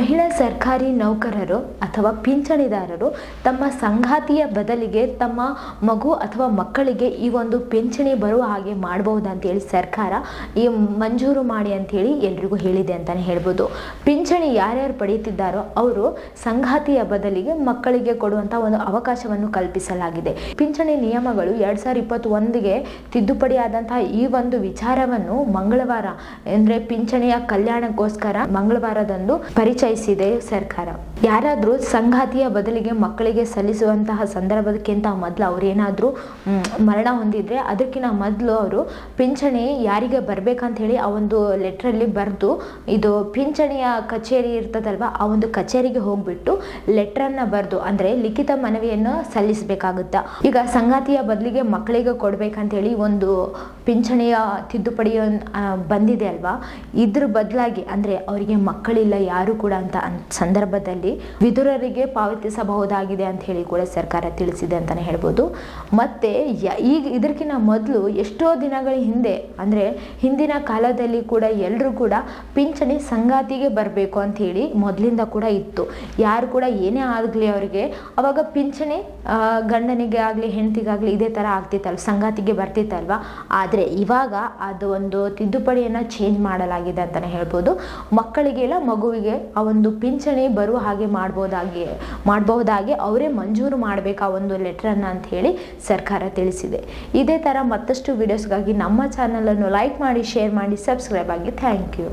ಮಹಿಳಾ ಸರ್ಕಾರಿ ನೌಕರರು ಅಥವಾ ಪಿಂಚಣಿದಾರರು ತಮ್ಮ ಸಂಗಾತಿಯ ಬದಲಿಗೆ ತಮ್ಮ ಮಗು ಅಥವಾ ಮಕ್ಕಳಿಗೆ ಈ ಒಂದು ಪಿಂಚಣಿ ಬರುವ ಹಾಗೆ ಮಾಡಬಹುದಂತೇಳಿ ಸರ್ಕಾರ ಈ ಮಂಜೂರು ಮಾಡಿ ಅಂತೇಳಿ ಎಲ್ರಿಗೂ ಹೇಳಿದೆ ಅಂತಲೇ ಹೇಳ್ಬೋದು. ಪಿಂಚಣಿ ಯಾರ್ಯಾರು ಪಡೆಯುತ್ತಿದ್ದಾರೋ ಅವರು ಸಂಗಾತಿಯ ಬದಲಿಗೆ ಮಕ್ಕಳಿಗೆ ಕೊಡುವಂಥ ಒಂದು ಅವಕಾಶವನ್ನು ಕಲ್ಪಿಸಲಾಗಿದೆ. ಪಿಂಚಣಿ ನಿಯಮಗಳು 2021ಗೆ ತಿದ್ದುಪಡಿಯಾದಂತಹ ಈ ಒಂದು ವಿಚಾರವನ್ನು ಮಂಗಳವಾರ ಅಂದರೆ ಪಿಂಚಣಿಯ ಕಲ್ಯಾಣಕ್ಕೋಸ್ಕರ ಮಂಗಳವಾರದಂದು ಪರಿಚಯಿಸಿದೆ ಸರ್ಕಾರ. ಯಾರಾದರೂ ಸಂಗಾತಿಯ ಬದಲಿಗೆ ಮಕ್ಕಳಿಗೆ ಸಲ್ಲಿಸುವಂತಹ ಸಂದರ್ಭಕ್ಕಿಂತ ಮೊದಲು ಅವರೇನಾದರೂ ಮರಣ ಹೊಂದಿದ್ರೆ ಅದಕ್ಕಿಂತ ಮೊದಲು ಅವರು ಪಿಂಚಣಿ ಯಾರಿಗೆ ಬರಬೇಕಂತ ಹೇಳಿ ಆ ಒಂದು ಲೆಟ್ರಲ್ಲಿ ಬರೆದು ಇದು ಪಿಂಚಣಿಯ ಕಚೇರಿ ಇರ್ತದಲ್ವ ಆ ಒಂದು ಕಚೇರಿಗೆ ಹೋಗ್ಬಿಟ್ಟು ಲೆಟ್ರನ್ನ ಬರೆದು ಅಂದರೆ ಲಿಖಿತ ಮನವಿಯನ್ನು ಸಲ್ಲಿಸಬೇಕಾಗುತ್ತಾ. ಈಗ ಸಂಗಾತಿಯ ಬದಲಿಗೆ ಮಕ್ಕಳಿಗೆ ಕೊಡ್ಬೇಕಂತ ಹೇಳಿ ಒಂದು ಪಿಂಚಣಿಯ ತಿದ್ದುಪಡಿ ಬಂದಿದೆ ಅಲ್ವಾ, ಇದ್ರ ಬದಲಾಗಿ ಅಂದರೆ ಅವರಿಗೆ ಮಕ್ಕಳಿಲ್ಲ ಯಾರು ಕೂಡ ಅಂತ ಸಂದರ್ಭದಲ್ಲಿ ವಿಧುರರಿಗೆ ಪಾವತಿಸಬಹುದಾಗಿದೆ ಅಂತ ಹೇಳಿ ಕೂಡ ಸರ್ಕಾರ ತಿಳಿಸಿದೆ ಅಂತಾನೆ ಹೇಳ್ಬೋದು. ಮತ್ತೆ ಈಗ ಇದಕ್ಕಿಂತ ಮೊದಲು ಎಷ್ಟೋ ದಿನಗಳ ಹಿಂದೆ ಅಂದರೆ ಹಿಂದಿನ ಕಾಲದಲ್ಲಿ ಕೂಡ ಎಲ್ಲರೂ ಕೂಡ ಪಿಂಚಣಿ ಸಂಗಾತಿಗೆ ಬರಬೇಕು ಅಂತ ಹೇಳಿ ಮೊದಲಿಂದ ಕೂಡ ಇತ್ತು. ಯಾರು ಕೂಡ ಏನೇ ಆಗಲಿ ಅವರಿಗೆ ಅವಾಗ ಪಿಂಚಣಿ ಗಂಡನಿಗೆ ಆಗಲಿ ಹೆಂಡತಿಗಾಗಲಿ ಇದೇ ಥರ ಆಗ್ತಿತ್ತಲ್ವ, ಸಂಗಾತಿಗೆ ಬರ್ತಿತ್ತಲ್ವ. ಆದರೆ ಇವಾಗ ಅದು ಒಂದು ತಿದ್ದುಪಡಿಯನ್ನು ಚೇಂಜ್ ಮಾಡಲಾಗಿದೆ ಅಂತಲೇ ಹೇಳ್ಬೋದು. ಮಕ್ಕಳಿಗೆಲ್ಲ ಮಗುವಿಗೆ ಆ ಒಂದು ಪಿಂಚಣಿ ಬರುವ ಹಾಗೆ ಮಾಡಬಹುದಾಗಿ ಅವರೇ ಮಂಜೂರು ಮಾಡಬೇಕು ಆ ಒಂದು ಲೆಟ್ರನ್ನು ಅಂತ ಹೇಳಿ ಸರ್ಕಾರ ತಿಳಿಸಿದೆ. ಇದೇ ಥರ ಮತ್ತಷ್ಟು ವಿಡಿಯೋಸ್ಗಾಗಿ ನಮ್ಮ ಚಾನಲನ್ನು ಲೈಕ್ ಮಾಡಿ, ಶೇರ್ ಮಾಡಿ, ಸಬ್ಸ್ಕ್ರೈಬ್ ಆಗಿ. Thank you.